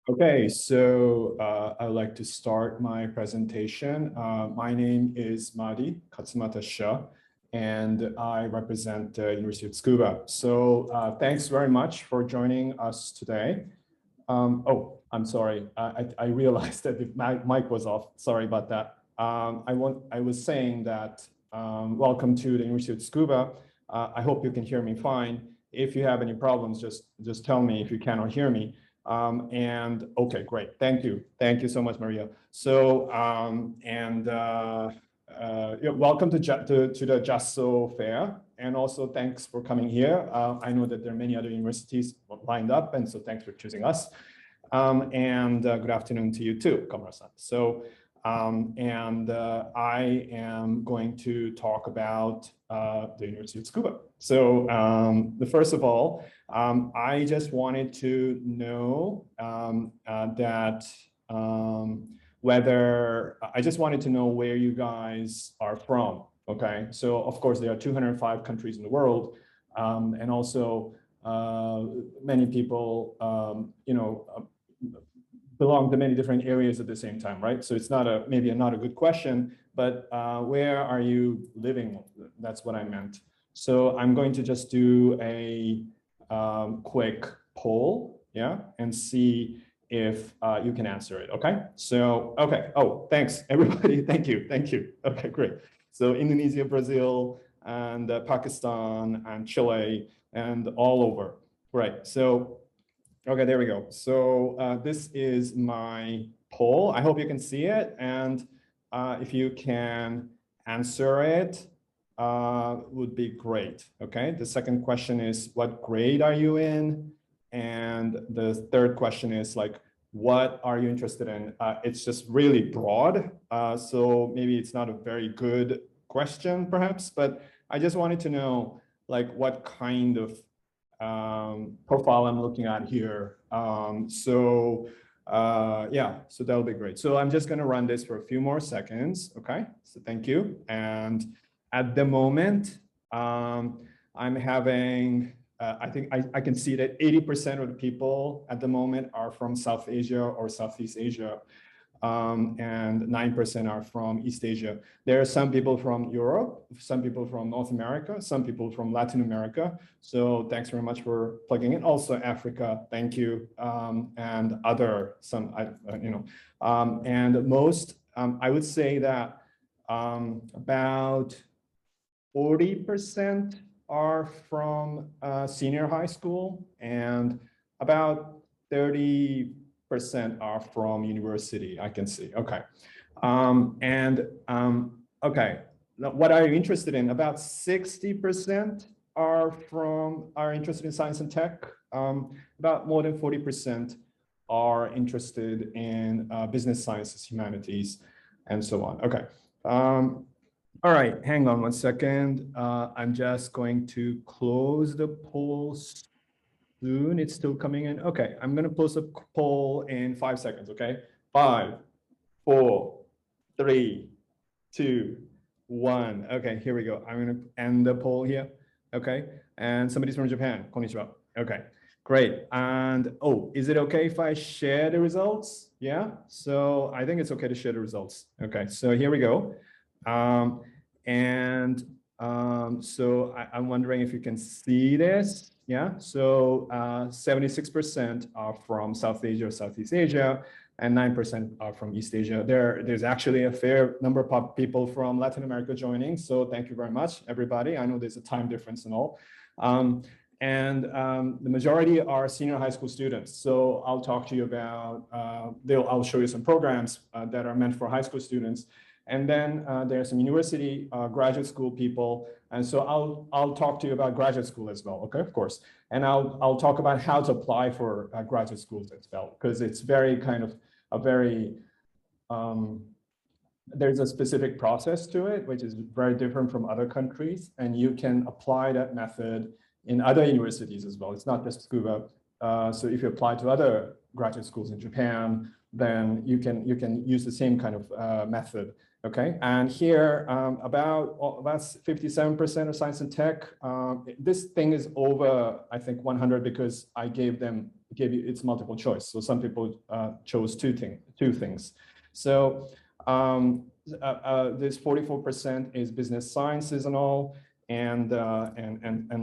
Okay, so I'd like to start my presentation. My name is Mahdi Katsumata Shah, and I represent the University of Tsukuba. So thanks very much for joining us today. Oh, I'm sorry. I realized that the mic was off. Sorry about that. I was saying that welcome to the University of Tsukuba. I hope you can hear me fine. If you have any problems, just tell me if you cannot hear me. And okay, great. Thank you. Thank you so much, Maria. So, yeah, welcome to the JASSO fair. And also thanks for coming here. I know that there are many other universities lined up, and so thanks for choosing us. Good afternoon to you too, Kamara-san. So, I am going to talk about the University of Tsukuba. So first of all, I just wanted to know where you guys are from. Okay, so of course there are 205 countries in the world, and also many people, belong to many different areas at the same time, right? So it's not maybe not a good question, but where are you living? That's what I meant. So I'm going to just do a quick poll, yeah, and see if you can answer it, okay? So, okay, oh, thanks, everybody, thank you. Okay, great. So Indonesia, Brazil, and Pakistan, and Chile, and all over, right? So, okay, there we go. So this is my poll. I hope you can see it. And if you can answer it, would be great. Okay, the second question is, what grade are you in? And the third question is like, what are you interested in? It's just really broad. So maybe it's not a very good question perhaps, but I just wanted to know like what kind of profile I'm looking at here. Yeah, so that'll be great. So I'm just gonna run this for a few more seconds, okay? So thank you. And at the moment, I'm having, I think I can see that 80% of the people at the moment are from South Asia or Southeast Asia. And 9% are from East Asia. There are some people from Europe, some people from North America, some people from Latin America. So thanks very much for plugging in. Also Africa, thank you, and other and most, I would say that about 40% are from senior high school, and about 30% are from university, I can see. Okay. Okay, now, what are you interested in? About 60% are interested in science and tech. About more than 40% are interested in business sciences, humanities, and so on. Okay. All right, hang on one second. I'm just going to close the poll soon. It's still coming in. Okay, I'm going to close the poll in 5 seconds, okay? 5, 4, 3, 2, 1. Okay, here we go. I'm going to end the poll here. Okay, and somebody's from Japan. Konnichiwa. Okay, great. And oh, is it okay if I share the results? Yeah, so I think it's okay to share the results. Okay, so here we go. So I'm wondering if you can see this. Yeah, so 76% are from South Asia or Southeast Asia, and 9% are from East Asia. There's actually a fair number of people from Latin America joining, so thank you very much, everybody. I know there's a time difference and all. The majority are senior high school students. So I'll talk to you about, I'll show you some programs that are meant for high school students. And then there are some university graduate school people. And so I'll talk to you about graduate school as well, okay, of course. And I'll talk about how to apply for graduate schools as well, because it's very kind of a very, there's a specific process to it, which is very different from other countries. And you can apply that method in other universities as well. It's not just Tsukuba. So if you apply to other graduate schools in Japan, then you can use the same kind of method. Okay, and here about 57% of science and tech. This thing is over, I think, 100 because I gave them gave you it's multiple choice. So some people chose two things. So this 44% is business sciences and all, and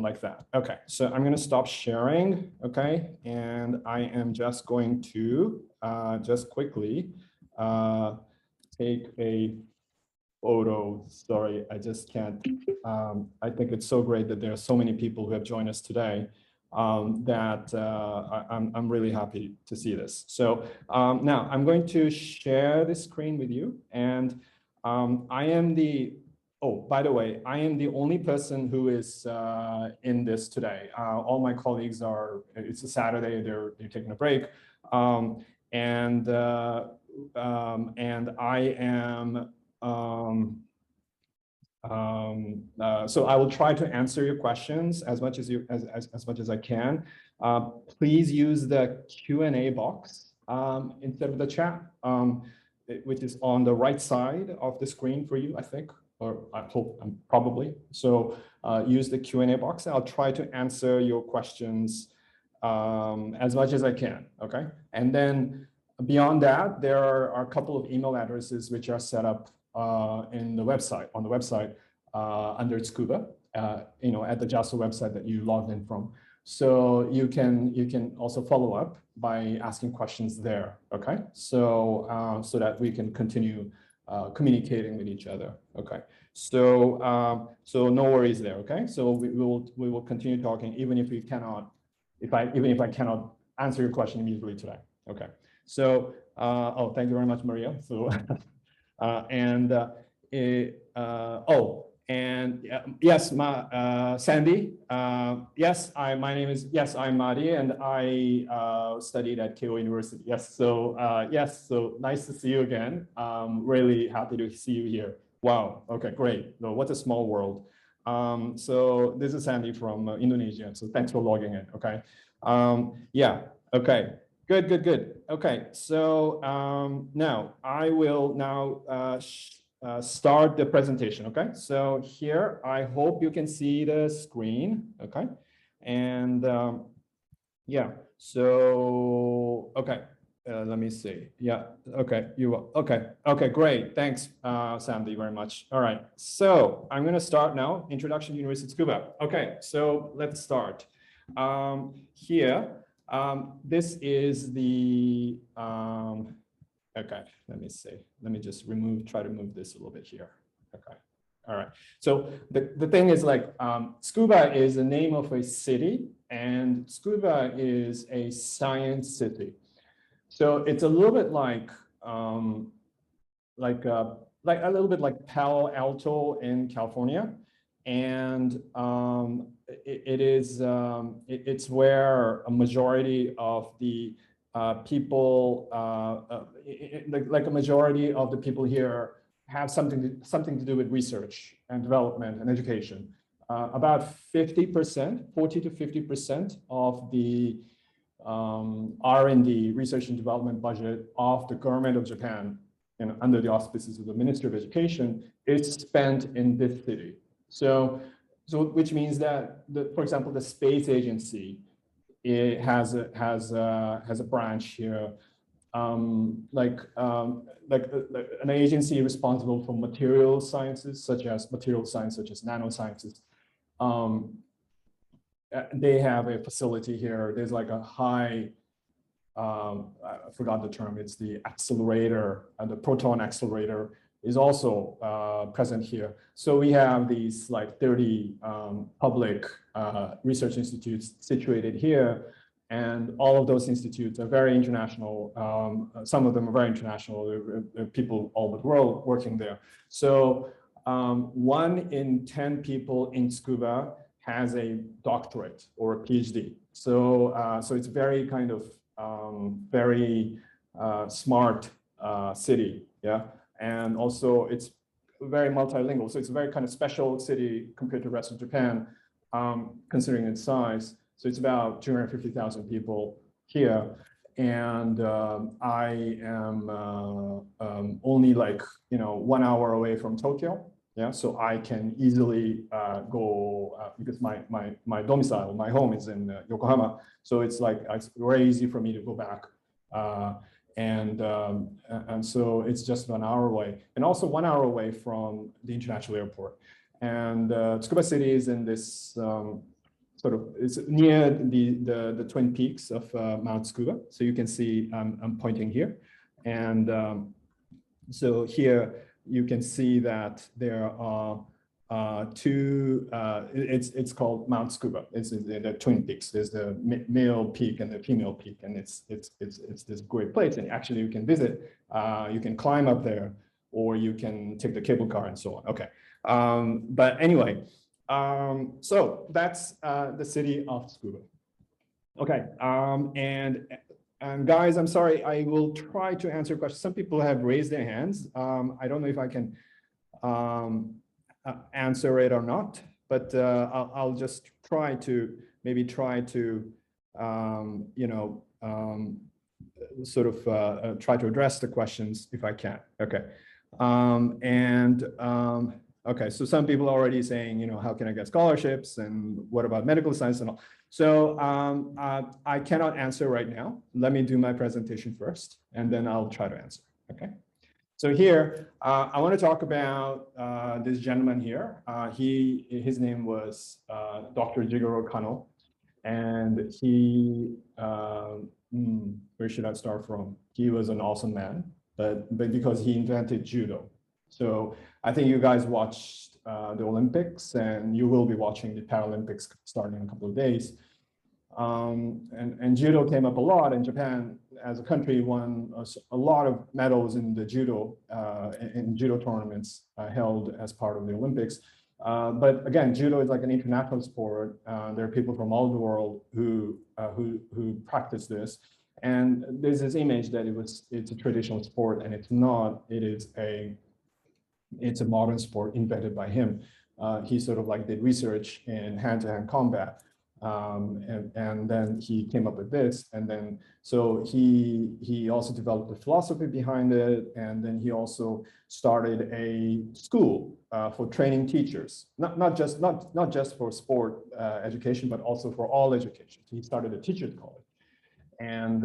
like that. Okay, so I'm going to stop sharing. Okay, and I am just going to just quickly take a photo. Sorry, I just can't. I think it's so great that there are so many people who have joined us today. That I'm really happy to see this. So now I'm going to share the screen with you, and I am the, oh, by the way, I am the only person who is in this today. All my colleagues are, it's a Saturday, they're taking a break. And I am, so I will try to answer your questions as much as much as I can. Please use the Q&A box instead of the chat, which is on the right side of the screen for you, I think, or I hope, probably. So use the Q&A box. I'll try to answer your questions as much as I can. Okay, and then beyond that, there are a couple of email addresses which are set up in the website, on the website under Tsukuba, you know, at the JASSO website that you logged in from. So you can also follow up by asking questions there. Okay, so so that we can continue communicating with each other. Okay, so so no worries there. Okay, so we will continue talking even if we cannot, even if I cannot answer your question immediately today. Okay, so oh, thank you very much, Maria. So yes, Sandy. Yes, my name is, yes, I'm Madi, and I studied at Keio University. Yes, so yes, so nice to see you again. Really happy to see you here. Wow. Okay, great. No, what a small world. So this is Sandy from Indonesia. So thanks for logging in. Okay. Yeah. Okay. Good. Okay. So now I will start the presentation. Okay, so here I hope you can see the screen. Okay, and yeah, so okay, let me see. Yeah, okay, you will. Okay, great. Thanks, Sandy, very much. All right, so I'm going to start now. Introduction to University of Tsukuba. Okay, so let's start. Here, this is the okay, let me see. Let me just try to move this a little bit here. Okay, all right. So the thing is, like, Tsukuba is the name of a city, and Tsukuba is a science city. So it's a little bit like a little bit like Palo Alto in California, and it's where a majority of the people, like a majority of the people here have something to do with research and development and education. About 50%, 40 to 50% of the R&D, research and development budget of the government of Japan, and under the auspices of the Ministry of Education, is spent in this city. So which means that, for example, the space agency, it has a branch here, like an agency responsible for material sciences, such as nanosciences. They have a facility here. There's like a high, I forgot the term. It's the accelerator, the proton accelerator is also present here. So we have these like 30 public research institutes situated here, and all of those institutes are very international. Some of them are very international. There are people all over the world working there. So 1 in 10 people in Tsukuba has a doctorate or a PhD. So so it's very kind of very smart city, yeah. And also it's very multilingual. So it's a very kind of special city compared to the rest of Japan, considering its size. So it's about 250,000 people here. And I am only like, 1 hour away from Tokyo. Yeah, so I can easily go because my domicile, my home is in Yokohama, so it's like it's very easy for me to go back, and so it's just 1 hour away, and also 1 hour away from the international airport. And Tsukuba City is in this sort of, it's near the twin peaks of Mount Tsukuba. So you can see I'm pointing here, and so here you can see that there are two. It's called Mount Tsukuba. It's the twin peaks. There's the male peak and the female peak, and it's this great place. And actually, you can visit. You can climb up there, or you can take the cable car and so on. Okay, but anyway, so that's the city of Tsukuba. Okay, and guys, I'm sorry, I will try to answer questions. Some people have raised their hands. I don't know if I can answer it or not, but I'll just try to sort of try to address the questions if I can. Okay, okay, so some people are already saying, how can I get scholarships, and what about medical science and all? So I cannot answer right now. Let me do my presentation first, and then I'll try to answer, okay? So here, I want to talk about this gentleman here. His name was Dr. Jigoro Kano, and he, where should I start from? He was an awesome man, but because he invented judo. So I think you guys watched the Olympics, and you will be watching the Paralympics starting in a couple of days. And judo came up a lot, and Japan as a country won a lot of medals in the judo tournaments held as part of the Olympics. But again, judo is like an international sport. There are people from all over the world who practice this, and there's this image that it's a traditional sport, and it's not. It's a modern sport invented by him. He sort of like did research in hand-to-hand combat. And then he came up with this, and then so he also developed the philosophy behind it, and then he also started a school for training teachers, not just for sport education, but also for all education. So he started a teachers college, and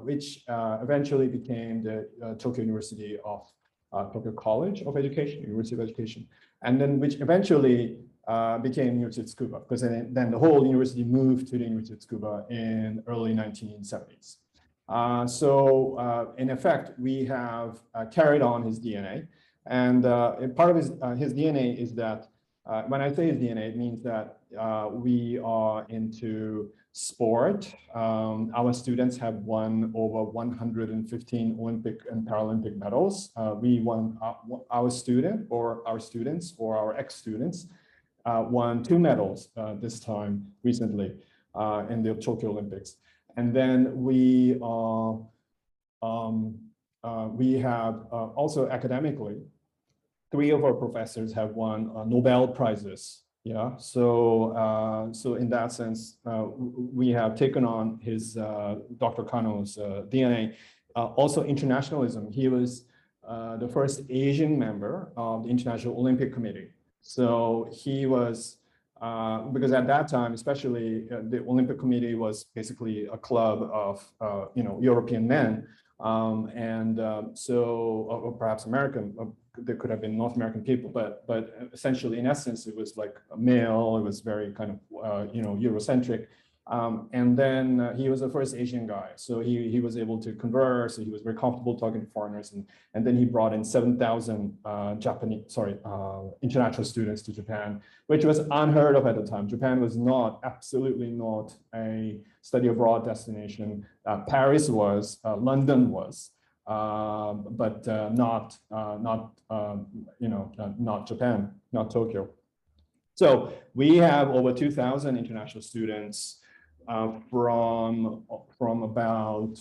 which eventually became the Tokyo University of Tokyo College of Education, University of Education, and then which eventually became University of Tsukuba, because then the whole university moved to the University of Tsukuba in early 1970s. So in effect, we have carried on his DNA, and part of his DNA is that when I say his DNA, it means that we are into sport. Our students have won over 115 Olympic and Paralympic medals. We won our students or our ex-students won 2 medals this time recently in the Tokyo Olympics. And then we have also academically, 3 of our professors have won Nobel Prizes. Yeah, so so in that sense, we have taken on his Dr. Kano's DNA. Also internationalism. He was the first Asian member of the International Olympic Committee. So he was, because at that time, especially the Olympic Committee was basically a club of, European men, or perhaps American, there could have been North American people, but essentially, in essence, it was like a male. It was very kind of, Eurocentric. And then he was the first Asian guy. So he was able to converse. So he was very comfortable talking to foreigners. And then he brought in 7,000 international students to Japan, which was unheard of at the time. Japan was absolutely not a study abroad destination. Paris was, London was, but not Japan, not Tokyo. So we have over 2,000 international students from about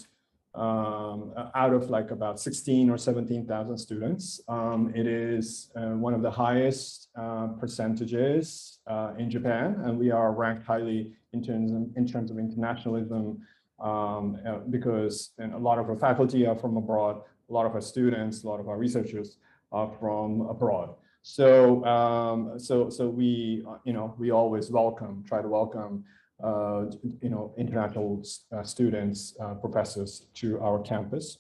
out of like about 16 or 17,000 students. It is one of the highest percentages in Japan, and we are ranked highly in terms of internationalism, because a lot of our faculty are from abroad, a lot of our students, a lot of our researchers are from abroad. So so we we always try to welcome international students, professors to our campus.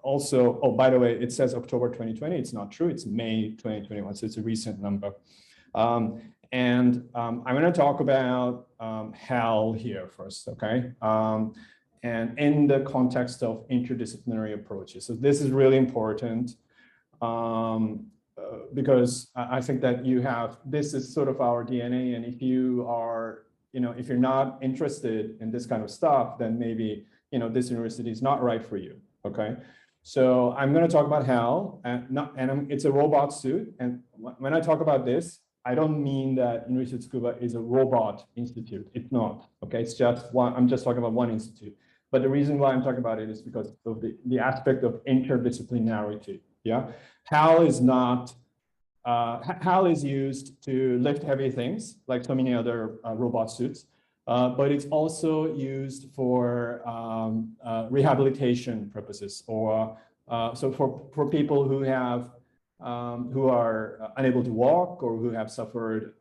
Also, oh, by the way, it says October 2020. It's not true. It's May 2021. So it's a recent number. I'm going to talk about HAL here first, okay? And in the context of interdisciplinary approaches. So this is really important because I think that this is sort of our DNA. And if you are, if you're not interested in this kind of stuff, then maybe, this university is not right for you, okay? So I'm going to talk about HAL, it's a robot suit. And when I talk about this, I don't mean that University of Tsukuba is a robot institute. It's not, okay? It's just one, I'm just talking about one institute. But the reason why I'm talking about it is because of the aspect of interdisciplinarity, yeah? HAL is not, HAL is used to lift heavy things, like so many other robot suits. But it's also used for rehabilitation purposes, or so for people who have who are unable to walk or who have suffered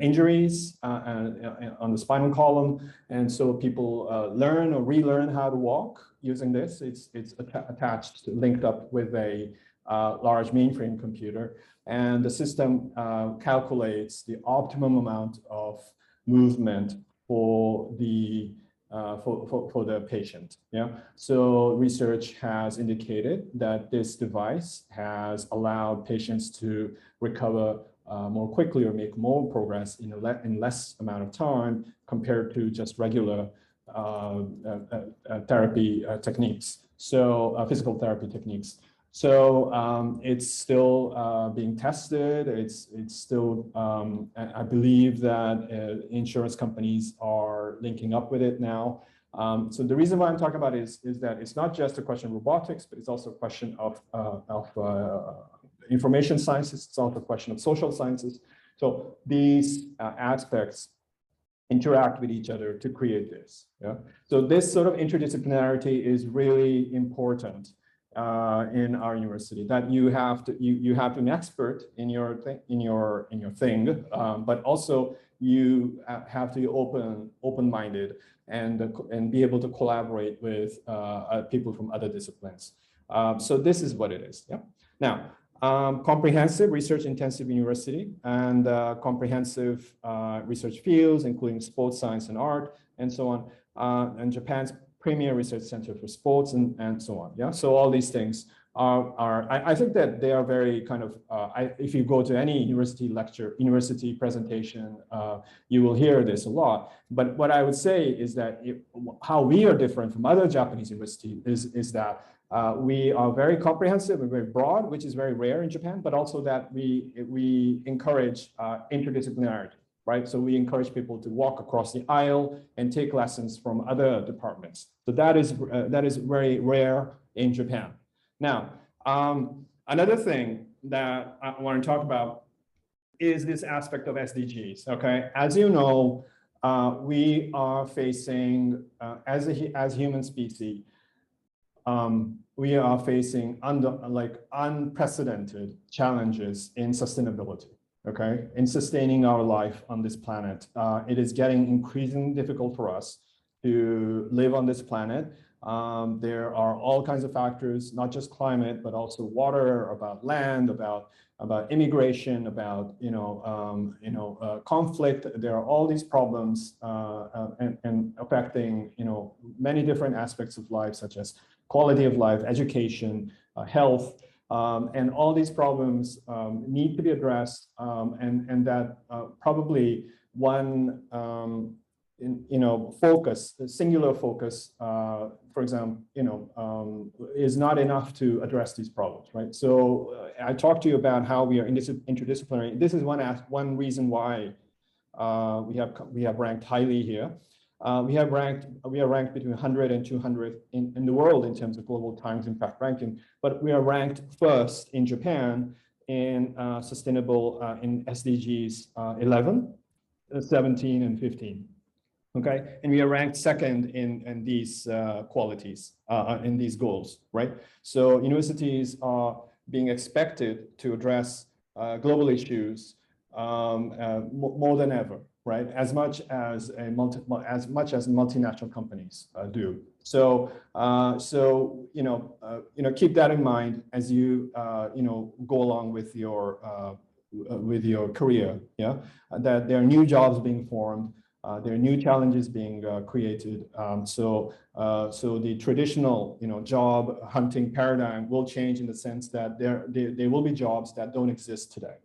injuries on the spinal column, and so people learn or relearn how to walk using this. It's attached, linked up with a large mainframe computer, and the system calculates the optimum amount of movement for the patient. Yeah. So research has indicated that this device has allowed patients to recover more quickly or make more progress in less amount of time compared to just regular therapy techniques. So physical therapy techniques. So it's still being tested. It's still, I believe that insurance companies are linking up with it now. So the reason why I'm talking about it is that it's not just a question of robotics, but it's also a question of information sciences. It's also a question of social sciences. So these aspects interact with each other to create this. Yeah. So this sort of interdisciplinarity is really important in our university, that you have to be an expert in your thing, but also you have to be open-minded and be able to collaborate with people from other disciplines. So this is what it is. Yeah. Now, comprehensive research-intensive university and comprehensive research fields, including sports science and art, and so on, and Japan's premier research center for sports and so on. Yeah, so all these things I think that they are very kind of, if you go to any university lecture, university presentation, you will hear this a lot. But what I would say is that how we are different from other Japanese universities is that we are very comprehensive and very broad, which is very rare in Japan, but also that we encourage interdisciplinarity. Right? So we encourage people to walk across the aisle and take lessons from other departments. So that is very rare in Japan. Now, another thing that I want to talk about is this aspect of SDGs. Okay, as you know, we are facing as human species, we are facing unprecedented challenges in sustainability. Okay, in sustaining our life on this planet. It is getting increasingly difficult for us to live on this planet. There are all kinds of factors, not just climate, but also water, about land, about immigration, about conflict. There are all these problems and affecting many different aspects of life, such as quality of life, education, health. And all these problems need to be addressed, and that probably one focus, the singular focus, for example, is not enough to address these problems, right? So I talked to you about how we are interdisciplinary. This is one reason why we have ranked highly here. We are ranked between 100 and 200 in the world in terms of Global Times Impact ranking, but we are ranked first in Japan in sustainable in SDGs 11, 17, and 15. Okay, and we are ranked second in these qualities, in these goals, right? So universities are being expected to address global issues more than ever, right? As much as multinational companies do. So, keep that in mind as you go along with your career. Yeah, that there are new jobs being formed. There are new challenges being created. So the traditional, job hunting paradigm will change in the sense that there will be jobs that don't exist today,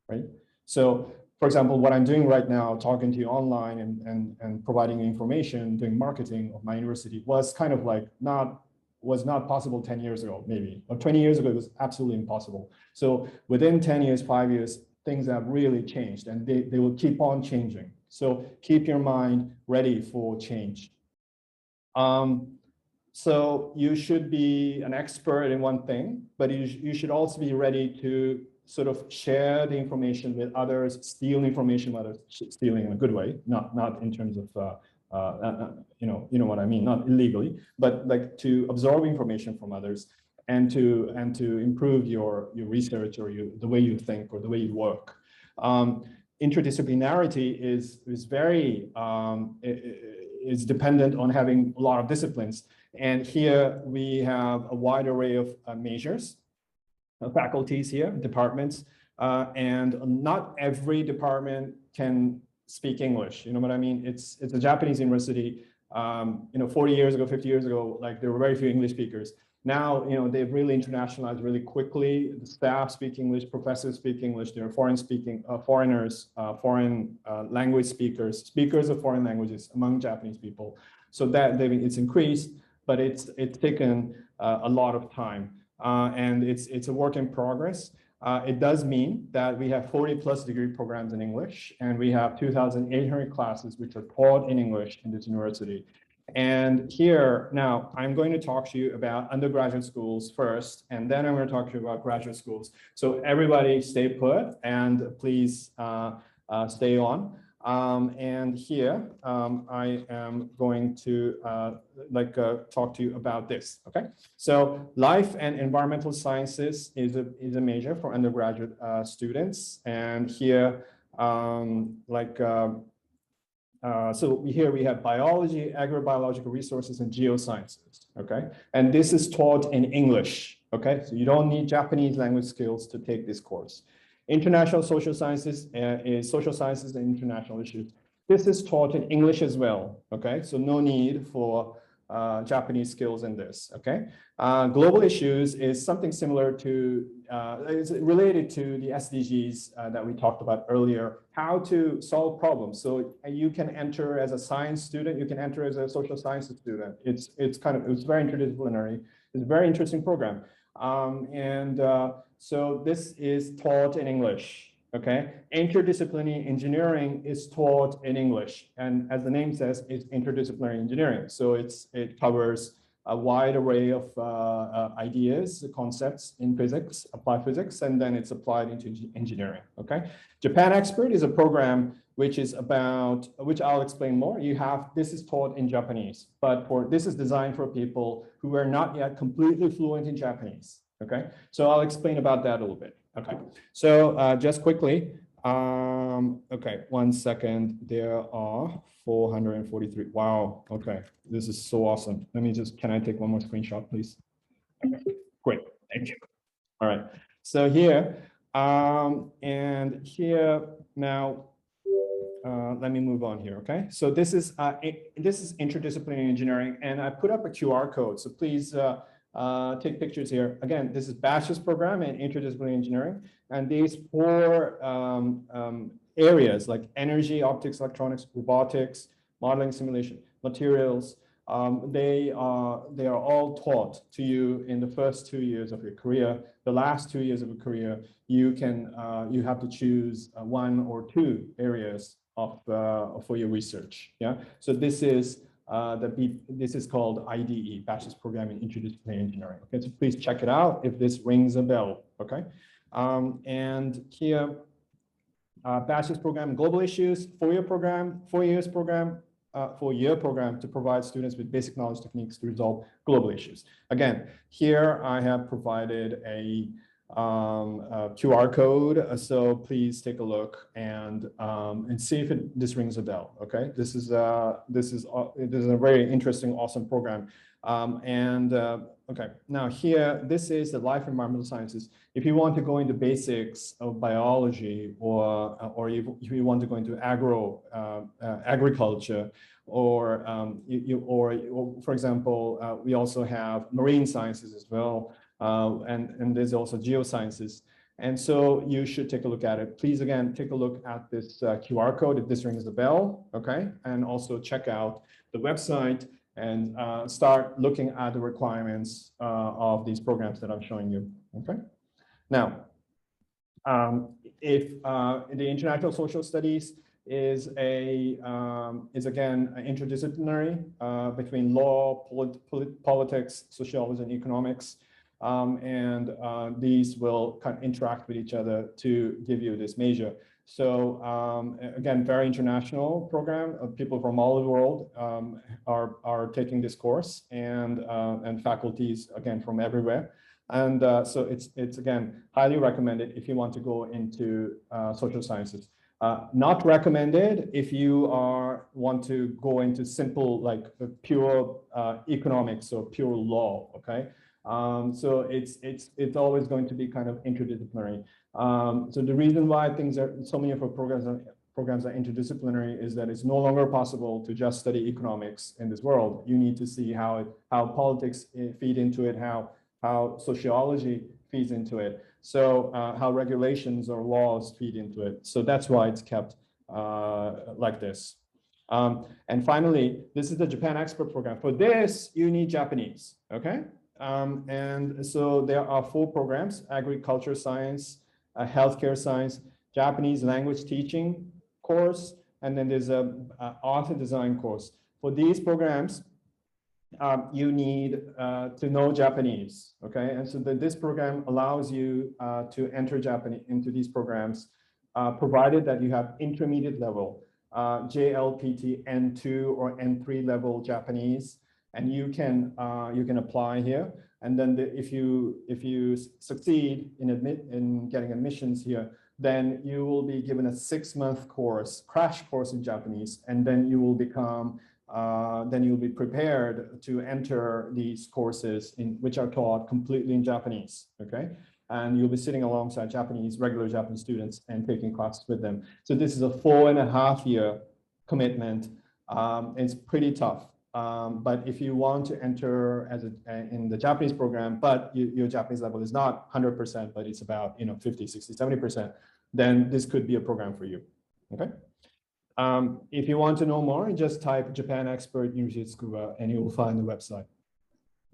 right? So, for example, what I'm doing right now, talking to you online and providing information, doing marketing of my university, was kind of like was not possible 10 years ago, maybe, or 20 years ago. It was absolutely impossible. So within 10 years, 5 years, things have really changed, and they will keep on changing. So keep your mind ready for change. So you should be an expert in one thing, but you should also be ready to sort of share the information with others, steal information with others, stealing in a good way, not in terms of you know what I mean, not illegally, but like to absorb information from others and to improve your research or the way you think or the way you work. Interdisciplinarity is very is dependent on having a lot of disciplines, and here we have a wide array of majors, faculties here, departments, and not every department can speak English. You know what I mean? It's a Japanese university. 40 years ago, 50 years ago, like there were very few English speakers. Now, they've really internationalized really quickly. The staff speak English, professors speak English. There are foreigners, foreign language speakers of foreign languages among Japanese people. So that it's increased, but it's taken a lot of time, and it's a work in progress. It does mean that we have 40+ degree programs in English, and we have 2,800 classes which are taught in English in this university. And here, now, I'm going to talk to you about undergraduate schools first, and then I'm going to talk to you about graduate schools. So everybody stay put, and please stay on. And here, I am going to talk to you about this, okay? So life and environmental sciences is a major for undergraduate students. And here, so here we have biology, agrobiological resources, and geosciences, okay? And this is taught in English, okay? So you don't need Japanese language skills to take this course. International social sciences is social sciences and international issues. This is taught in English as well, okay? So no need for Japanese skills in this, okay? Global issues is something similar to, it's related to the SDGs that we talked about earlier, how to solve problems. So you can enter as a science student, you can enter as a social sciences student. It's very interdisciplinary. It's a very interesting program. So this is taught in English. Okay, interdisciplinary engineering is taught in English, and as the name says, it's interdisciplinary engineering. So it covers a wide array of ideas, concepts in physics, applied physics, and then it's applied into engineering. Okay, Japan Expert is a program which is about, which I'll explain more. This is taught in Japanese, but this is designed for people who are not yet completely fluent in Japanese. Okay, so I'll explain about that a little bit. Okay, so just quickly, okay, 1 second. There are 443. Wow. Okay, this is so awesome. Can I take one more screenshot, please? Okay, great. Thank you. All right. So here, and here now, let me move on here. Okay. So this is interdisciplinary engineering, and I put up a QR code. So please take pictures here. Again, this is bachelor's program in interdisciplinary engineering, and these 4 areas like energy, optics, electronics, robotics, modeling, simulation, materials, they are all taught to you in the first 2 years of your career. The last 2 years of a career, you have to choose 1 or 2 areas for your research. Yeah. So this is this is called IDE, Bachelor's Program in Interdisciplinary Engineering. Okay, so please check it out if this rings a bell. Okay, and here, Bachelor's Program in Global Issues, 4-year program, 4 years program, 4-year program to provide students with basic knowledge techniques to resolve global issues. Again, here I have provided a QR code, so please take a look and see if this rings a bell. Okay, this is a very interesting, awesome program. Okay, now here, this is the life environmental sciences. If you want to go into basics of biology, or if you want to go into agriculture, or for example, we also have marine sciences as well, and there's also geosciences. And so you should take a look at it. Please, again, take a look at this QR code if this rings a bell, okay? And also check out the website and start looking at the requirements of these programs that I'm showing you, okay? Now, if the international social studies is again interdisciplinary between law, politics, sociology, and economics. These will kind of interact with each other to give you this major. So again, very international program of people from all over the world are taking this course, and faculties again from everywhere. And so it's again highly recommended if you want to go into social sciences. Not recommended if you want to go into simple, like pure economics or pure law. Okay. So it's always going to be kind of interdisciplinary. So the reason why so many of our programs are interdisciplinary is that it's no longer possible to just study economics in this world. You need to see how politics feed into it, how sociology feeds into it, so how regulations or laws feed into it. So that's why it's kept like this. And finally, this is the Japan Expert Program. For this, you need Japanese, okay? And so there are 4 programs: agriculture science, healthcare science, Japanese language teaching course, and then there's a art and design course. For these programs, you need to know Japanese, okay? And so this program allows you to enter Japanese into these programs, provided that you have intermediate level, JLPT N2 or N3 level Japanese, and you can apply here. And then if you succeed in getting admissions here, then you will be given a 6-month course, crash course in Japanese, and then you will become then you'll be prepared to enter these courses which are taught completely in Japanese, okay? And you'll be sitting alongside regular Japanese students and taking classes with them. So this is a 4.5-year commitment. It's pretty tough. But if you want to enter in the Japanese program, but your Japanese level is not 100%, but it's about 50, 60, 70%, then this could be a program for you, okay? If you want to know more, just type Japan Expert University of Tsukuba and you will find the website.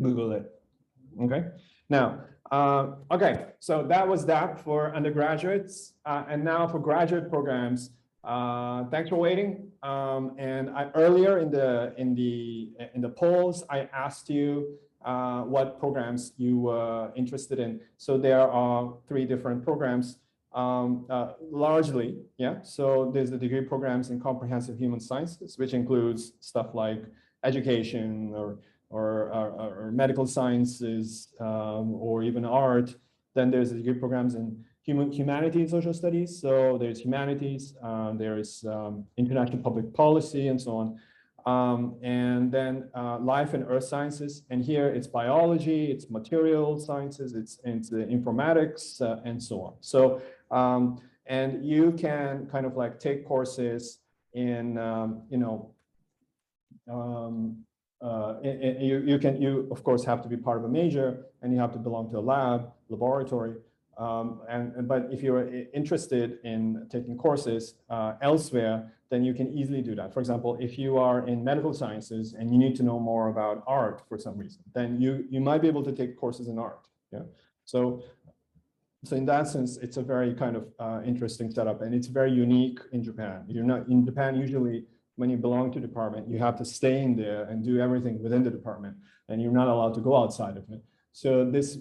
Google it. Okay. Now, okay, so that was that for undergraduates, and now for graduate programs. Thanks for waiting. And earlier in the polls, I asked you what programs you were interested in. So there are 3 different programs. Largely, yeah. So there's the degree programs in comprehensive human sciences, which includes stuff like education or medical sciences, or even art. Then there's the degree programs in humanities and social studies. So there's humanities, there's international public policy, and so on. And then life and earth sciences. And here it's biology, it's material sciences, it's informatics, and so on. So and you can kind of like take courses in, you of course have to be part of a major, and you have to belong to a laboratory. But if you're interested in taking courses elsewhere, then you can easily do that. For example, if you are in medical sciences and you need to know more about art for some reason, then you might be able to take courses in art. Yeah. So in that sense, it's a very kind of interesting setup, and it's very unique in Japan. You're not in Japan usually. When you belong to the department, you have to stay in there and do everything within the department, and you're not allowed to go outside of it. So this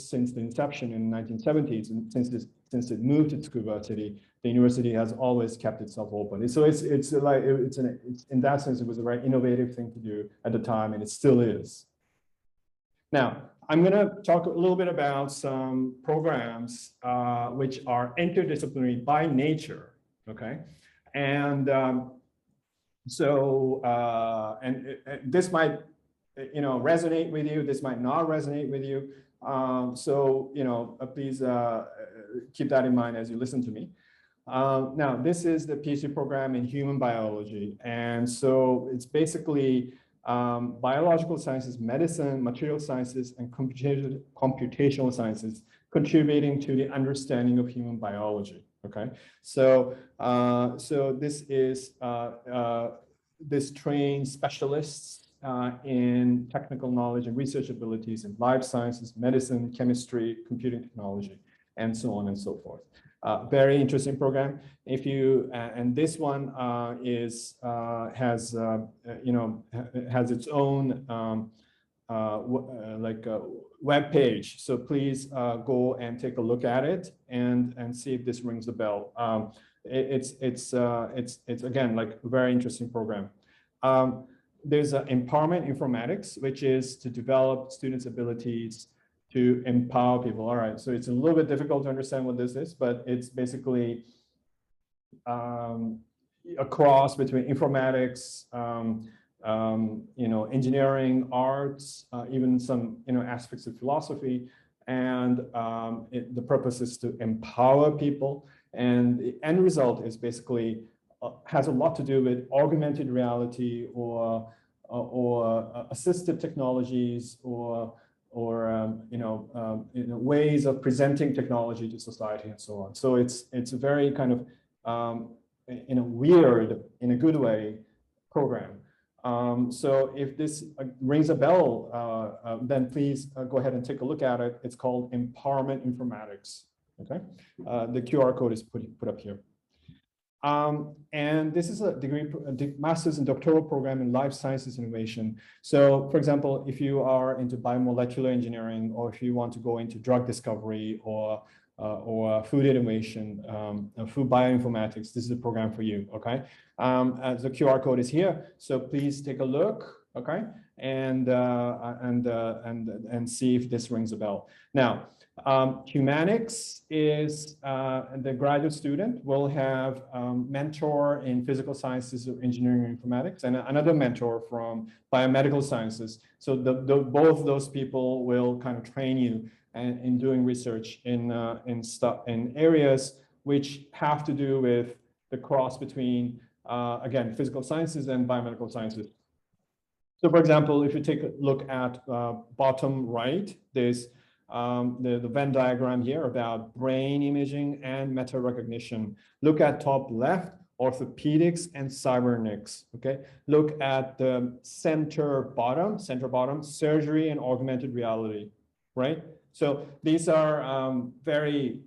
since the inception in the 1970s, and since since it moved to Tsukuba City, the university has always kept itself open. So it's in that sense, it was a very innovative thing to do at the time, and it still is. Now, I'm going to talk a little bit about some programs which are interdisciplinary by nature, okay? And this might, resonate with you. This might not resonate with you. Please keep that in mind as you listen to me. Now, this is the PhD program in human biology. And so it's basically biological sciences, medicine, material sciences, and computational sciences contributing to the understanding of human biology. Okay, so this trains specialists in technical knowledge and research abilities in life sciences, medicine, chemistry, computing technology, and so on and so forth. Very interesting program. If you and this one has its own web page. So please go and take a look at it and see if this rings a bell. It's again like a very interesting program. There's empowerment informatics, which is to develop students' abilities to empower people. All right, so it's a little bit difficult to understand what this is, but it's basically a cross between informatics, engineering, arts, even some aspects of philosophy, and the purpose is to empower people. And the end result is basically has a lot to do with augmented reality or assistive technologies or ways of presenting technology to society and so on. So it's a very kind of in a good way program. So if this rings a bell, then please go ahead and take a look at it. It's called Empowerment Informatics. Okay, the QR code is put up here. And this is a master's and doctoral program in life sciences innovation. So, for example, if you are into biomolecular engineering, or if you want to go into drug discovery or food innovation, food bioinformatics, this is a program for you. Okay, the QR code is here, so please take a look. Okay, and see if this rings a bell. Now, humanics is the graduate student will have mentor in physical sciences or engineering and informatics, and another mentor from biomedical sciences. So both those people will kind of train you in doing research in areas which have to do with the cross between again physical sciences and biomedical sciences. So, for example, if you take a look at bottom right, there's the Venn diagram here about brain imaging and meta recognition. Look at top left, orthopedics and cybernetics. Okay, look at the center bottom, surgery and augmented reality. Right. So these are very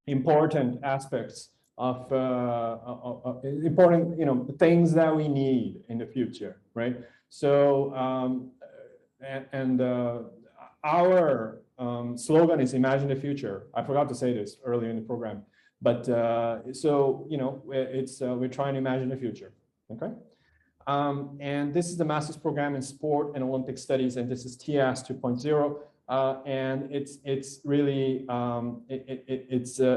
important aspects of important things that we need in the future, right? So our slogan is "Imagine the Future." I forgot to say this earlier in the program, but we're trying to imagine the future. Okay, and this is the master's program in sport and Olympic studies, and this is TIAS 2.0. And it's really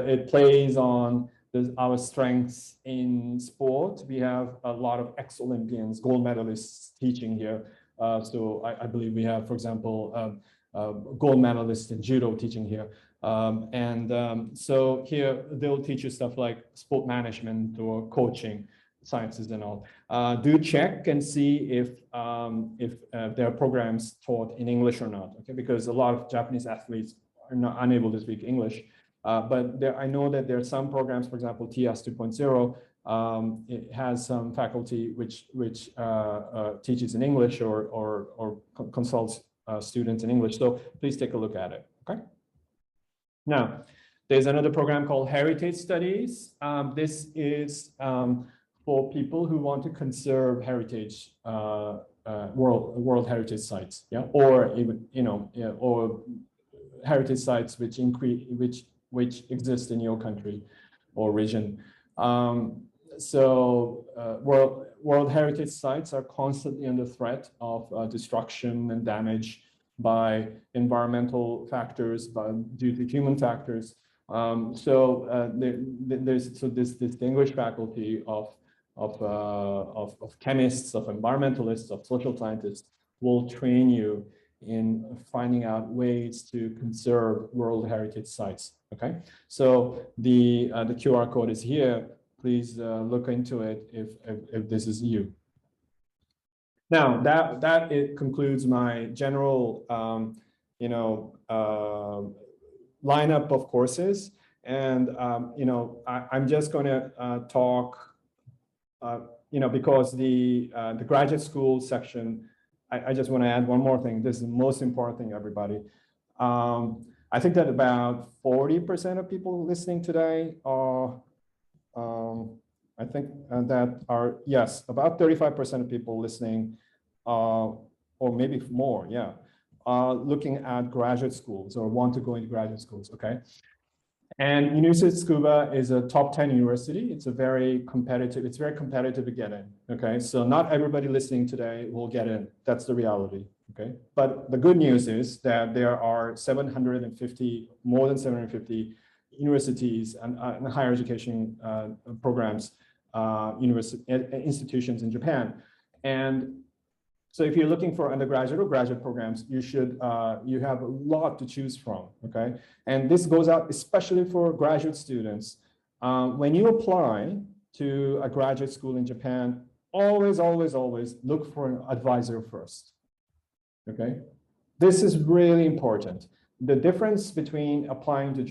it plays on our strengths in sport. We have a lot of ex-Olympians, gold medalists teaching here. So I believe we have, for example, gold medalists in judo teaching here. So here they'll teach you stuff like sport management or coaching sciences and all. Do check and see if there are programs taught in English or not, okay? Because a lot of Japanese athletes are not unable to speak English. But I know that there are some programs, for example, TIAS 2.0, it has some faculty which teaches in English or consults students in English. So please take a look at it, okay? Now, there's another program called Heritage Studies. This is for people who want to conserve heritage, world heritage sites, yeah, or even or heritage sites which exist in your country or region. World heritage sites are constantly under threat of destruction and damage by environmental factors, due to human factors. There's this distinguished faculty of chemists, of environmentalists, of social scientists will train you in finding out ways to conserve World Heritage sites. Okay, so the QR code is here. Please look into it if this is you. Now that it concludes my general lineup of courses, and I'm just going to talk because the graduate school section, I just want to add one more thing. This is the most important thing, everybody. I think that about 40% of people listening today are I think that are, yes, about 35% of people listening, or maybe more, yeah, looking at graduate schools or want to go into graduate schools, okay? And University of Tsukuba is a top 10 university. It's very competitive to get in, okay? So not everybody listening today will get in. That's the reality, okay? But the good news is that there are more than 750 universities and higher education programs, institutions in Japan. And so if you're looking for undergraduate or graduate programs, you have a lot to choose from, okay? And this goes out especially for graduate students. When you apply to a graduate school in Japan, always look for an advisor first, okay? This is really important. The difference between applying to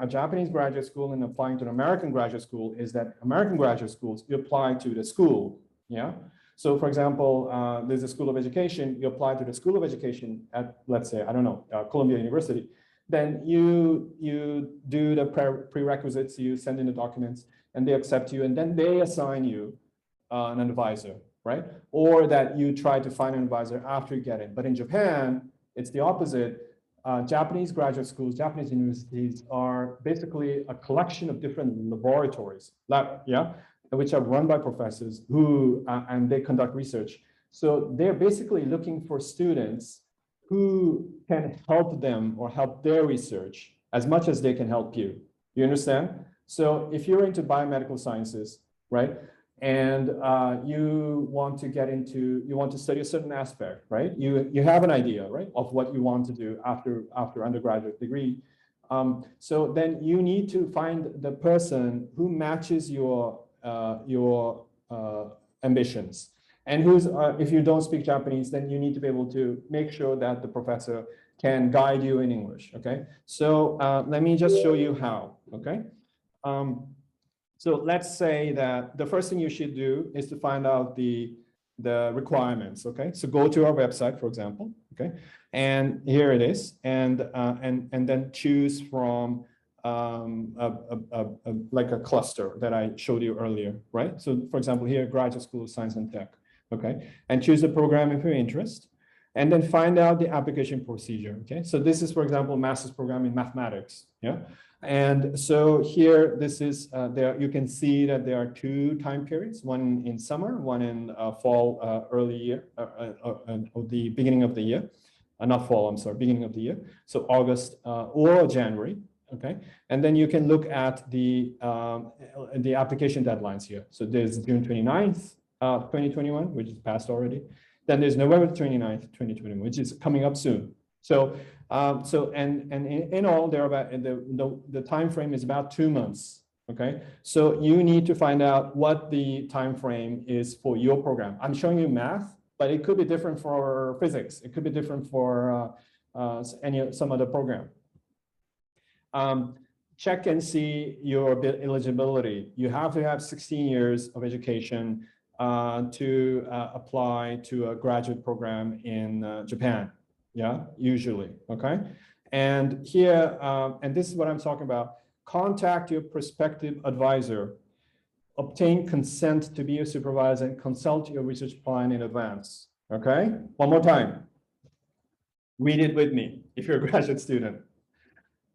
a Japanese graduate school and applying to an American graduate school is that American graduate schools, you apply to the school, yeah? So for example, there's a school of education, you apply to the school of education at, let's say, I don't know, Columbia University. Then you do the prerequisites, you send in the documents, and they accept you, and then they assign you an advisor, right? Or that you try to find an advisor after you get in. But in Japan, it's the opposite. Japanese graduate schools, Japanese universities are basically a collection of different laboratories, which are run by professors who, and they conduct research. So they're basically looking for students who can help them or help their research as much as they can help you. You understand? So if you're into biomedical sciences, right? And you want to study a certain aspect, right? You have an idea, right, of what you want to do after undergraduate degree. So then you need to find the person who matches your ambitions. And if you don't speak Japanese, then you need to be able to make sure that the professor can guide you in English, okay? So let me just show you how, okay? So let's say that the first thing you should do is to find out the requirements, okay? So go to our website, for example, okay? And here it is, and then choose from like a cluster that I showed you earlier, right? So for example, here, Graduate School of Science and Tech, okay? And choose the program of your interest, and then find out the application procedure, okay? So this is, for example, master's program in mathematics, yeah? And so here, this is, you can see that there are two time periods, one in summer, one in fall, early year, the beginning of the year, not fall, I'm sorry, beginning of the year. So August or January, okay? And then you can look at the application deadlines here. So there's June 29th, 2021, which is passed already. Then there's November 29th, 2021, which is coming up soon. So, and in all, there are about the time frame is about 2 months. Okay, so you need to find out what the time frame is for your program. I'm showing you math, but it could be different for physics. It could be different for some other program. Check and see your eligibility. You have to have 16 years of education to apply to a graduate program in Japan. Yeah, usually, okay? And here, and this is what I'm talking about, contact your prospective advisor, obtain consent to be your supervisor, and consult your research plan in advance, okay? One more time. Read it with me if you're a graduate student.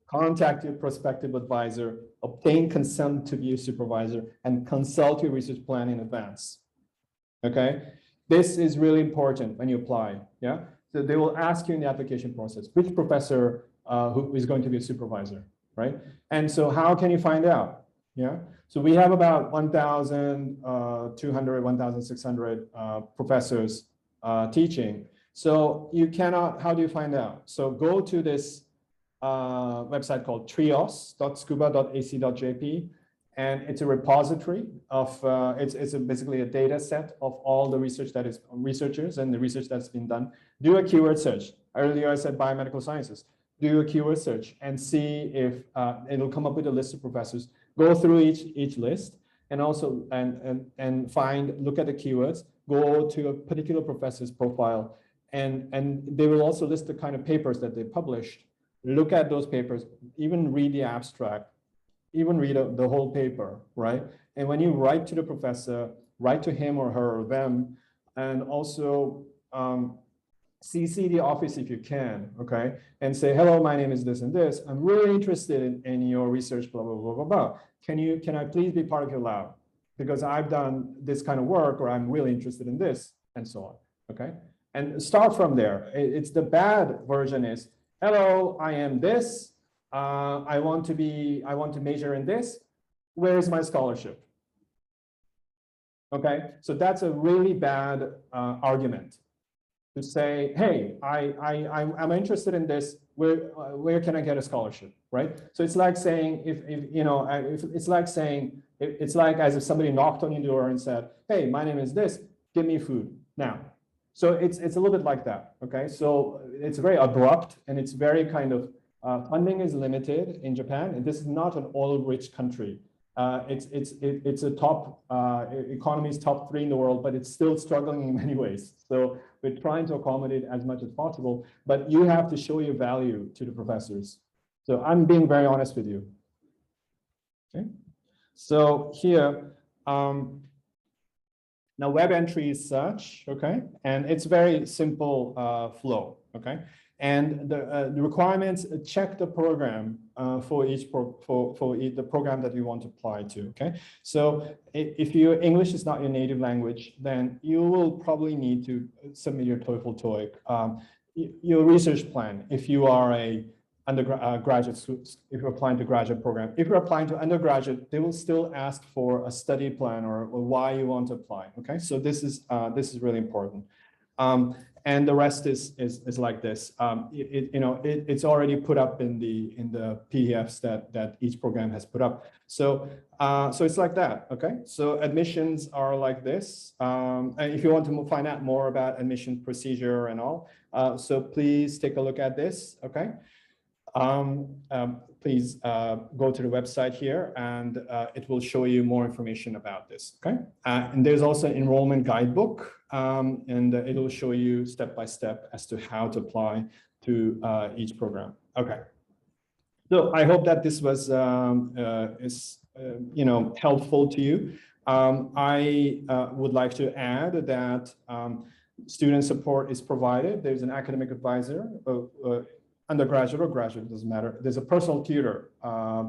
contact your prospective advisor, obtain consent to be a supervisor, and consult your research plan in advance. Okay, this is really important when you apply. Yeah, so they will ask you in the application process which professor who is going to be a supervisor, right? And so how can you find out? Yeah, so we have about 1,200, 1,600 professors teaching. So you cannot, how do you find out? So go to this website called trios.tsukuba.ac.jp, and it's a repository of, it's basically a data set of all the research that is researchers and the research that's been done. Do a keyword search. Earlier I said biomedical sciences. Do a keyword search and see if it'll come up with a list of professors. Go through each list and also and find, look at the keywords, go to a particular professor's profile, and they will also list the kind of papers that they published. Look at those papers, even read the abstract, even read the whole paper, right? And when you write to the professor, write to him or her or them, and also CC the office if you can, okay? And say, hello, my name is this and this. I'm really interested in your research, blah, blah, blah, blah, blah. Can I please be part of your lab? Because I've done this kind of work, or I'm really interested in this, and so on, okay? And start from there. It's the bad version is, hello, I am this. I want to major in this. Where is my scholarship? Okay, so that's a really bad argument. To say, hey, I'm interested in this. Where can I get a scholarship, right? So it's like saying, it's like as if somebody knocked on your door and said, hey, my name is this, give me food now. So it's a little bit like that, okay? So it's very abrupt, and it's very kind of, funding is limited in Japan, and this is not an oil-rich country. It's a top, economy's top 3 in the world, but it's still struggling in many ways. So we're trying to accommodate as much as possible, but you have to show your value to the professors. So I'm being very honest with you. Okay. So here, now web entry is such, okay, and it's very simple flow, okay. And the requirements, check the program for the program that you want to apply to, okay? So if your English is not your native language, then you will probably need to submit your TOEFL, TOEIC, your research plan. If you are a graduate, if you're applying to graduate program, if you're applying to undergraduate, they will still ask for a study plan or why you want to apply, okay? So this is really important. And the rest is like this. It's already put up in the PDFs that each program has put up. So so it's like that. Okay. So admissions are like this. And if you want to find out more about admission procedure and all, so please take a look at this. Okay. Please go to the website here, and it will show you more information about this, okay? And there's also an enrollment guidebook, and it'll show you step by step as to how to apply to each program. Okay. So I hope that this was helpful to you. I would like to add that student support is provided. There's an academic advisor, undergraduate or graduate, doesn't matter. There's a personal tutor,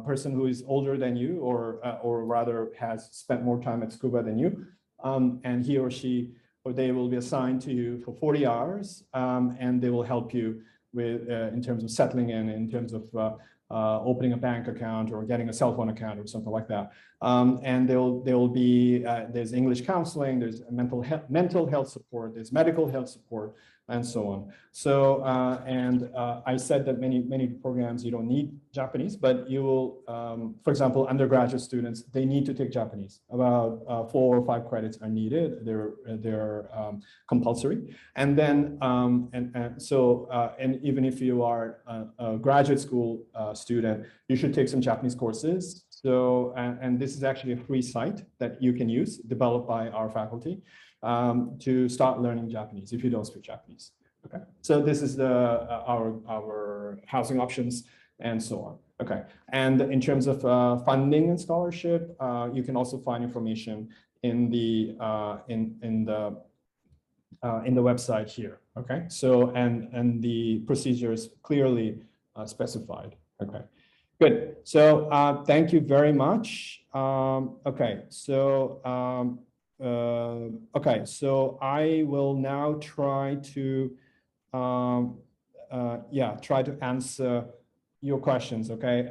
person who is older than you, or rather has spent more time at Tsukuba than you, and he or she or they will be assigned to you for 40 hours, and they will help you with in terms of settling in terms of opening a bank account or getting a cell phone account or something like that. And there will be there's English counseling, there's mental health support, there's medical health support, and so on. So I said that many programs you don't need Japanese, but you will, for example, undergraduate students, they need to take Japanese. About 4 or 5 credits are needed. They're compulsory. And then and even if you are a graduate school student, you should take some Japanese courses. So and this is actually a free site that you can use, developed by our faculty, to start learning Japanese if you don't speak Japanese. Okay, so this is our housing options and so on. Okay, and in terms of funding and scholarship, you can also find information in the website here. Okay, so and the procedures clearly specified. Okay. Good. So thank you very much. Okay. So okay. So I will now try to try to answer your questions. Okay.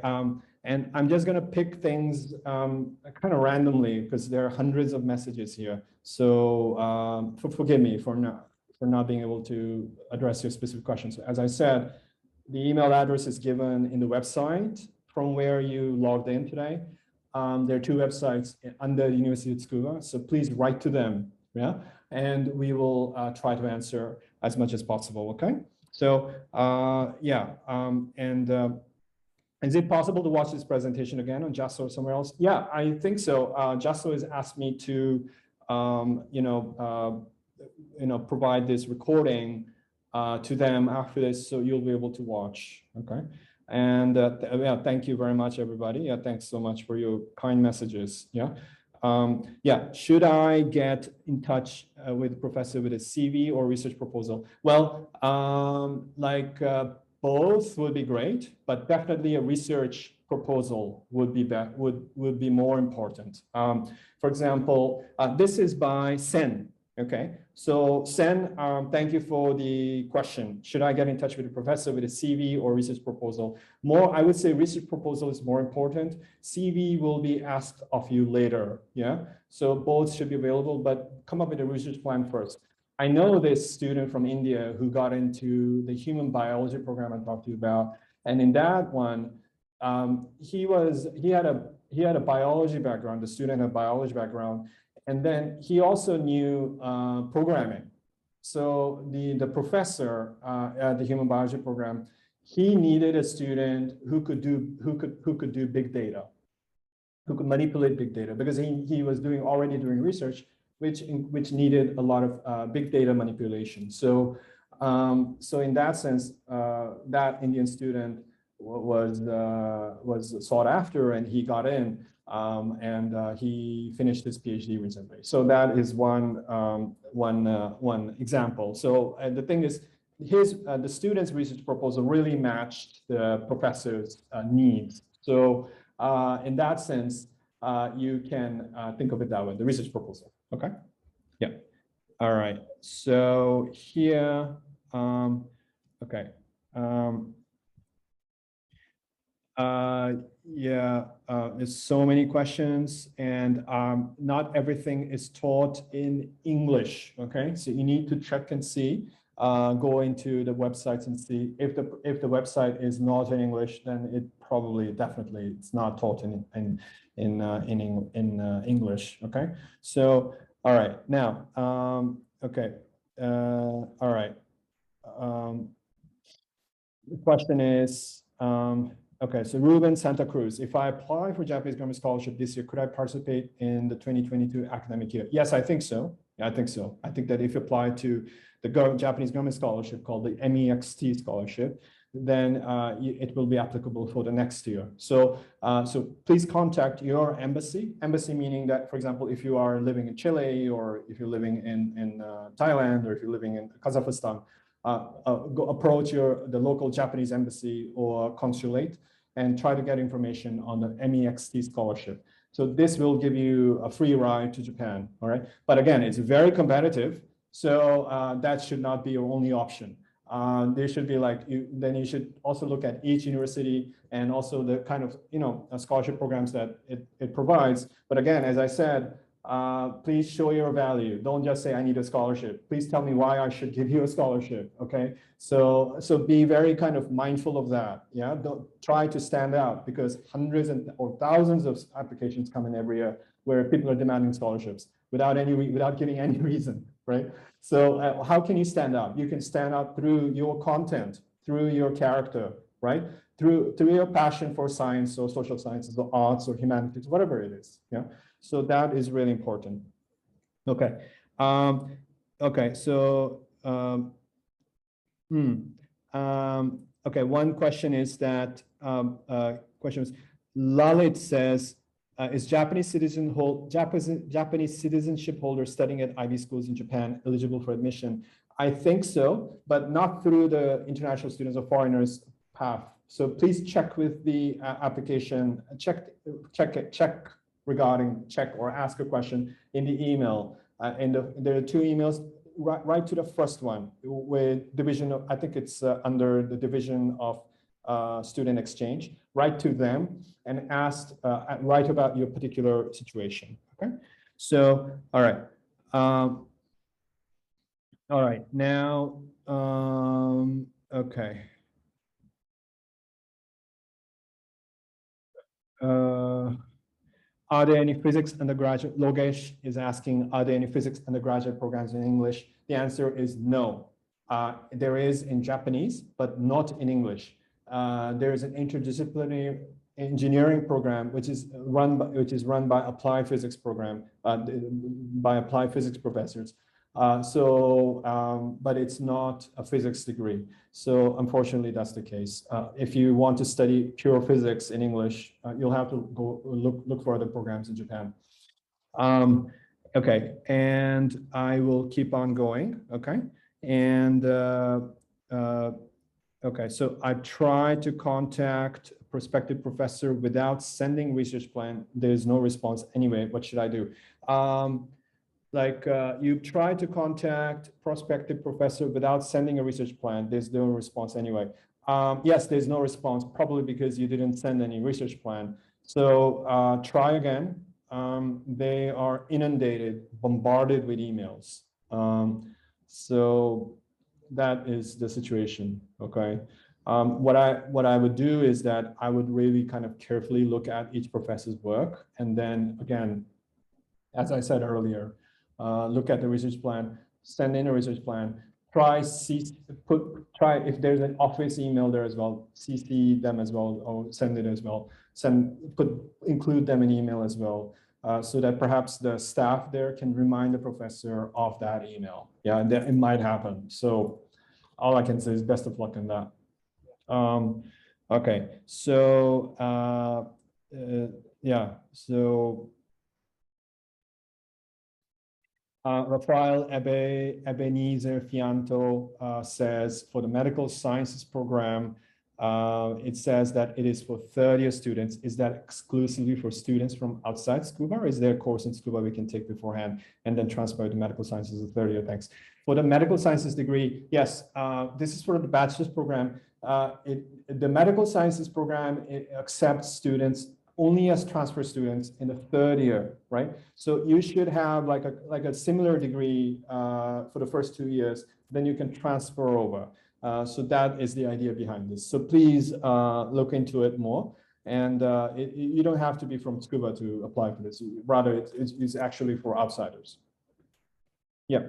And I'm just going to pick things kind of randomly because there are hundreds of messages here. So forgive me for not being able to address your specific questions. As I said, the email address is given in the website from where you logged in today. There are two websites under the University of Tsukuba, so please write to them, yeah? And we will try to answer as much as possible, okay? So, is it possible to watch this presentation again on JASSO or somewhere else? Yeah, I think so. JASSO has asked me to, provide this recording to them after this, so you'll be able to watch, okay? And yeah, thank you very much, everybody. Yeah, thanks so much for your kind messages. Yeah, should I get in touch with the professor with a CV or research proposal? Well, both would be great, but definitely a research proposal would be more important. For example, this is by Sen. Okay, so Sen, thank you for the question. Should I get in touch with the professor with a CV or research proposal? I would say research proposal is more important. CV will be asked of you later, yeah? So both should be available, but come up with a research plan first. I know this student from India who got into the human biology program I talked to you about, and in that one, he had a biology background, the student had a biology background, and then he also knew programming. So the professor at the human biology program, he needed a student who could do big data, who could manipulate big data, because he was already doing research which needed a lot of big data manipulation. So in that sense, that Indian student was sought after, and he got in. And he finished his PhD recently. So that is one example. So the thing is, the student's research proposal really matched the professor's needs. So in that sense, you can think of it that way, the research proposal. Okay. Yeah. All right. So here, okay. There's so many questions, and not everything is taught in English. Okay, so you need to check and see. Go into the websites and see if the website is not in English, then it definitely it's not taught in English. Okay, so all right now. Okay, all right. The question is. Okay, so Ruben Santa Cruz, if I apply for Japanese Grammar Scholarship this year, could I participate in the 2022 academic year? Yes, I think so. Yeah, I think so. I think that if you apply to the Japanese Grammar Scholarship called the MEXT Scholarship, then it will be applicable for the next year. So, so please contact your embassy. Embassy meaning that, for example, if you are living in Chile, or if you're living in Thailand, or if you're living in Kazakhstan, go approach the local Japanese embassy or consulate and try to get information on the MEXT scholarship. So this will give you a free ride to Japan, all right? But again, it's very competitive, so that should not be your only option. There should be then you should also look at each university and also the kind of, scholarship programs that it provides. But again, as I said, please show your value. Don't just say I need a scholarship. Please tell me why I should give you a scholarship. Okay, so be very kind of mindful of that. Yeah, don't try to stand out, because hundreds or thousands of applications come in every year where people are demanding scholarships without giving any reason, right? So how can you stand out? You can stand out through your content, through your character, right? Through your passion for science or social sciences or arts or humanities, whatever it is. Yeah. So that is really important. Okay. Okay. So, okay. One question is that, Lalit says, is Japanese citizenship holder studying at IB schools in Japan eligible for admission? I think so, but not through the international students or foreigners path So please check with the application, check regarding check or ask a question in the email. And there are two emails, right to the first one with division of, I think it's under the division of student exchange. Write to them and ask, write about your particular situation. Okay. So, all right. All right. Now, okay. Are there any physics undergraduate? Logesh is asking, are there any physics undergraduate programs in English? The answer is no. There is in Japanese, but not in English. There is an interdisciplinary engineering program, which is run by applied physics program, by applied physics professors. But it's not a physics degree. So unfortunately, that's the case. If you want to study pure physics in English, you'll have to go look for other programs in Japan. Okay, and I will keep on going. Okay, and okay, so I tried to contact a prospective professor without sending research plan. There's no response anyway. What should I do? You try to contact prospective professor without sending a research plan. There's no response anyway. Yes, there's no response, probably because you didn't send any research plan. So try again. They are inundated, bombarded with emails. So that is the situation, okay? What I would do is that I would really kind of carefully look at each professor's work. And then again, as I said earlier, look at the research plan, send in a research plan, try if there's an office email there as well, CC them as well, or send it as well, include them in email as well, so that perhaps the staff there can remind the professor of that email. Yeah, and it might happen. So all I can say is best of luck in that. Okay, so yeah, so Rafael Ebenezer Fianto says for the medical sciences program, it says that it is for third-year students. Is that exclusively for students from outside Tsukuba, or is there a course in Tsukuba we can take beforehand and then transfer to medical sciences as a third year? Thanks. For the medical sciences degree, yes, this is for the bachelor's program. The medical sciences program, it accepts students only as transfer students in the third year, right? So you should have like a similar degree for the first 2 years, then you can transfer over. So that is the idea behind this. So please look into it more. And you don't have to be from Tsukuba to apply for this. Rather, it's actually for outsiders. Yeah.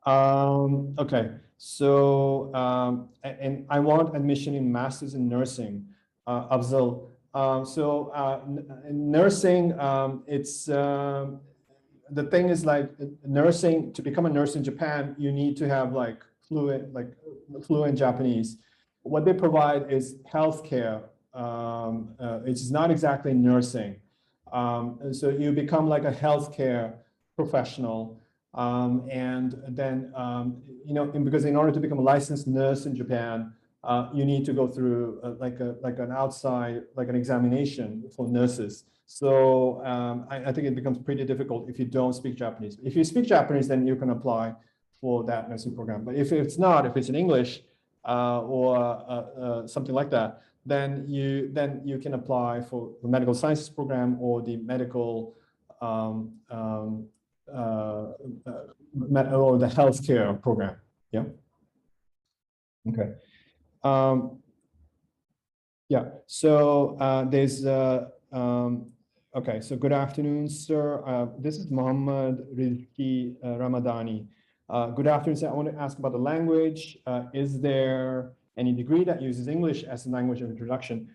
Okay. So, and I want admission in Masters in Nursing, Afzal. Nursing, it's the thing is like nursing, to become a nurse in Japan, you need to have fluent Japanese. What they provide is healthcare. It's not exactly nursing. So you become like a healthcare professional. And then, because in order to become a licensed nurse in Japan, you need to go through an examination for nurses. So I think it becomes pretty difficult if you don't speak Japanese. If you speak Japanese, then you can apply for that nursing program. But if it's not, if it's in English or something like that, then you can apply for the medical sciences program or the medical or the healthcare program. Yeah. Okay. Yeah, so there's, okay, so good afternoon, sir. This is Muhammad Rizki Ramadani. Good afternoon, sir. I want to ask about the language. Is there any degree that uses English as a language of introduction?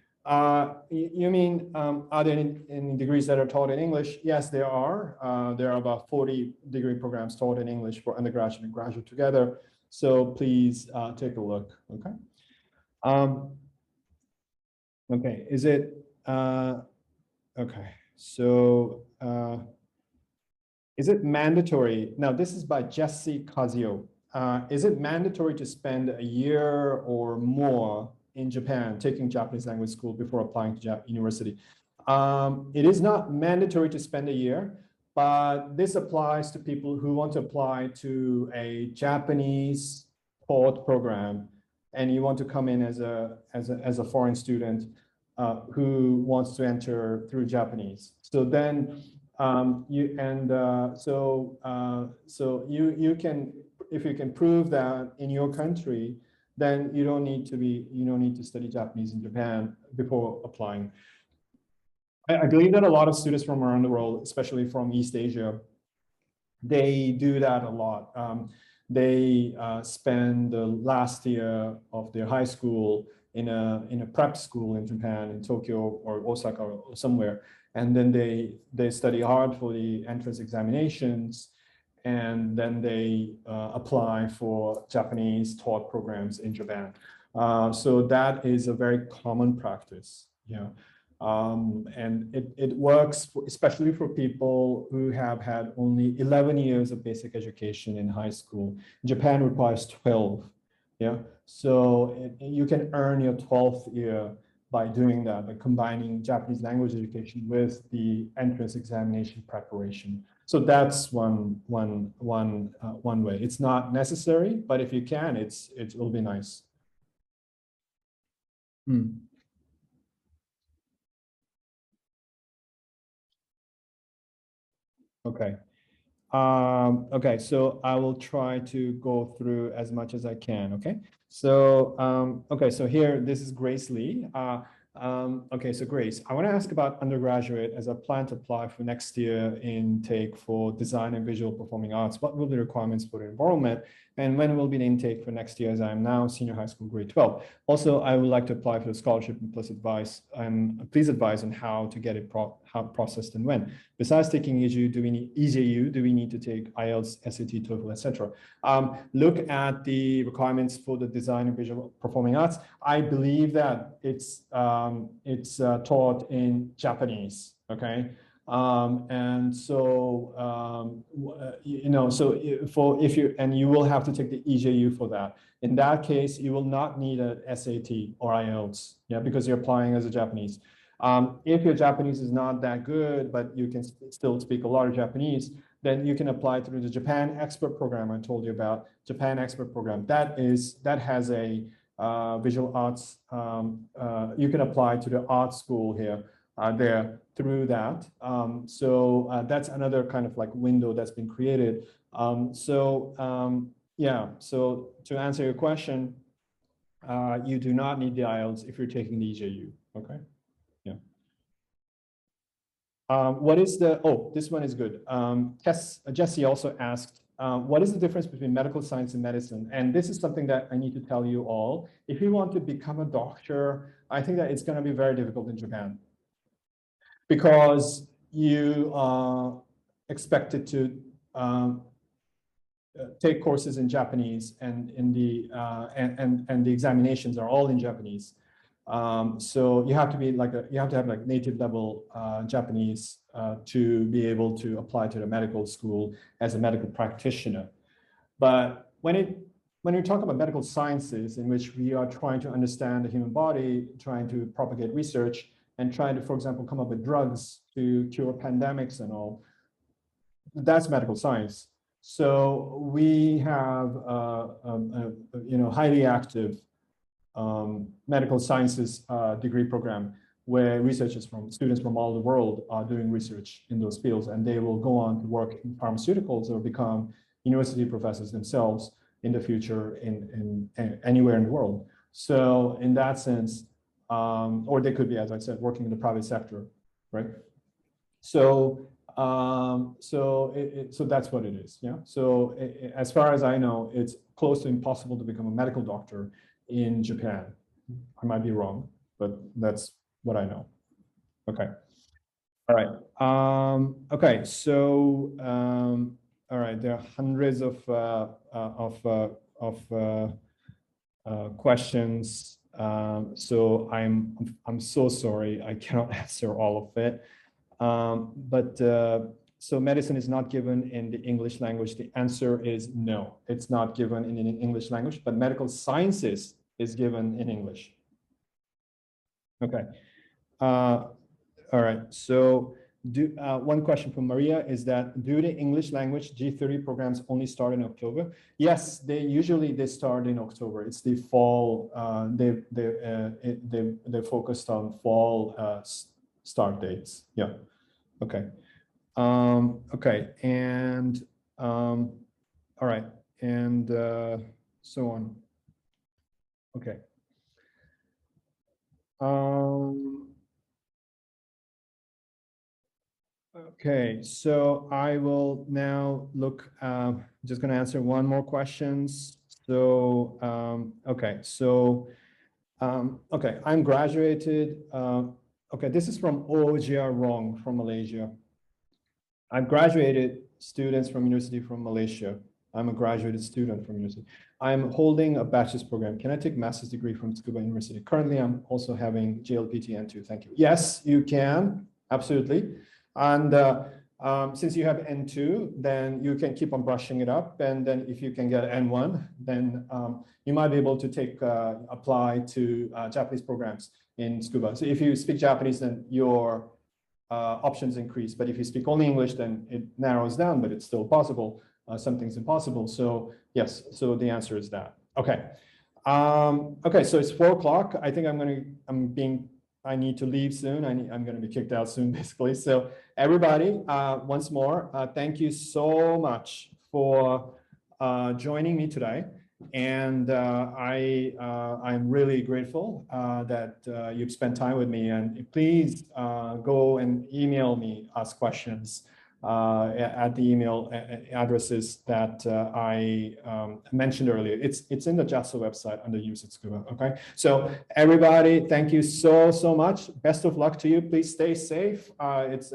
You mean, are there any degrees that are taught in English? Yes, there are. There are about 40 degree programs taught in English for undergraduate and graduate together. So please take a look, okay? Okay, is it, okay, so is it mandatory? Now, this is by Jesse Kazio. Is it mandatory to spend a year or more in Japan, taking Japanese language school before applying to university. It is not mandatory to spend a year, but this applies to people who want to apply to a Japanese taught program, and you want to come in as a foreign student who wants to enter through Japanese. So then you can, if you can prove that in your country, then you don't need to study Japanese in Japan before applying. I believe that a lot of students from around the world, especially from East Asia, they do that a lot. They spend the last year of their high school in a prep school in Japan, in Tokyo or Osaka or somewhere, and then they study hard for the entrance examinations, and then they apply for Japanese taught programs in Japan. So that is a very common practice. Yeah. And it works especially for people who have had only 11 years of basic education in high school. Japan requires 12. Yeah, so you can earn your 12th year by doing that, by combining Japanese language education with the entrance examination preparation. So that's one way. It's not necessary, but if you can, it will be nice. Okay. Okay, so I will try to go through as much as I can. Okay. So okay, so here this is Grace Lee. Okay, so Grace, I want to ask about undergraduate as I plan to apply for next year intake for design and visual performing arts. What will be the requirements for the enrollment, and when will be the intake for next year as I am now senior high school grade 12? Also, I would like to apply for the scholarship and please advise on how to get it processed and when. Besides taking EJU, do we need to take IELTS, SAT, TOEFL, etc.? Look at the requirements for the design and visual performing arts. I believe that it's taught in Japanese. Okay. And so you will have to take the EJU for that. In that case, you will not need a SAT or IELTS, yeah, because you're applying as a Japanese. If your Japanese is not that good, but you can still speak a lot of Japanese, then you can apply through the Japan Expert Program I told you about. Japan Expert Program, that has a visual arts. You can apply to the art school here. There through that. So that's another kind of like window that's been created. Yeah, so to answer your question, you do not need the IELTS if you're taking the EJU, okay? Yeah. What is the, oh, this one is good. Jesse also asked, what is the difference between medical science and medicine? And this is something that I need to tell you all. If you want to become a doctor, I think that it's going to be very difficult in Japan, because you are expected to take courses in Japanese, and the examinations are all in Japanese. So you have to be you have to have like native level Japanese to be able to apply to the medical school as a medical practitioner. But when you're talking about medical sciences, in which we are trying to understand the human body, trying to propagate research, and trying to, for example, come up with drugs to cure pandemics and all, that's medical science. So we have highly active medical sciences degree program where students from all the world are doing research in those fields, and they will go on to work in pharmaceuticals or become university professors themselves in the future in anywhere in the world. So in that sense, or they could be, as I said, working in the private sector, right? So so that's what it is. Yeah. So as far as I know, it's close to impossible to become a medical doctor in Japan. I might be wrong, but that's what I know. Okay. All right. Okay. So all right. There are hundreds of questions. So I'm so sorry. I cannot answer all of it. So medicine is not given in the English language. The answer is no, it's not given in English language, but medical sciences is given in English. Okay. All right. So one question from Maria is that do the English language G30 programs only start in October? Yes, they start in October. It's the fall. They're focused on fall start dates. Yeah. Okay. Okay. And all right. And so on. Okay. Okay, so I will now look, just going to answer one more questions. So, okay, I'm graduated. Okay, this is from OGR Wrong from Malaysia. I've graduated students from university from Malaysia. I'm a graduated student from university. I'm holding a bachelor's program. Can I take master's degree from Tsukuba University? Currently, I'm also having JLPT N2. Thank you. Yes, you can. Absolutely. And since you have N2, then you can keep on brushing it up. And then if you can get N1, then you might be able to apply to Japanese programs in Tsukuba. So if you speak Japanese, then your options increase. But if you speak only English, then it narrows down, but it's still possible. Something's impossible. So yes, so the answer is that. Okay. Okay, so it's 4 o'clock. I think I need to leave soon. I'm going to be kicked out soon, basically. So everybody, once more, thank you so much for joining me today. And I'm really grateful that you've spent time with me. And please go and email me, ask questions at the email addresses that I mentioned earlier. It's in the JASSO website under Use at Tsukuba. Okay. So everybody, thank you so much. Best of luck to you. Please stay safe. What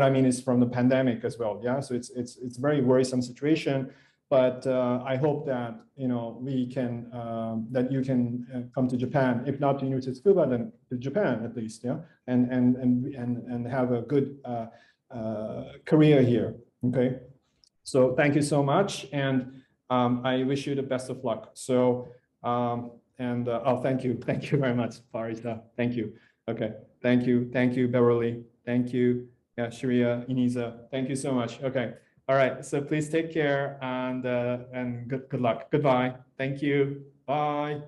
I mean is from the pandemic as well. Yeah. So it's a very worrisome situation. But I hope that we can that you can come to Japan, if not to University of Tsukuba, then to Japan at least, yeah, and have a good career here. Okay, so thank you so much, and I wish you the best of luck. So oh, thank you very much, Farita. Thank you. Okay, thank you, Beverly. Thank you, yeah, Sharia, Iniza. Thank you so much. Okay. All right, so please take care and good luck. Goodbye. Thank you. Bye.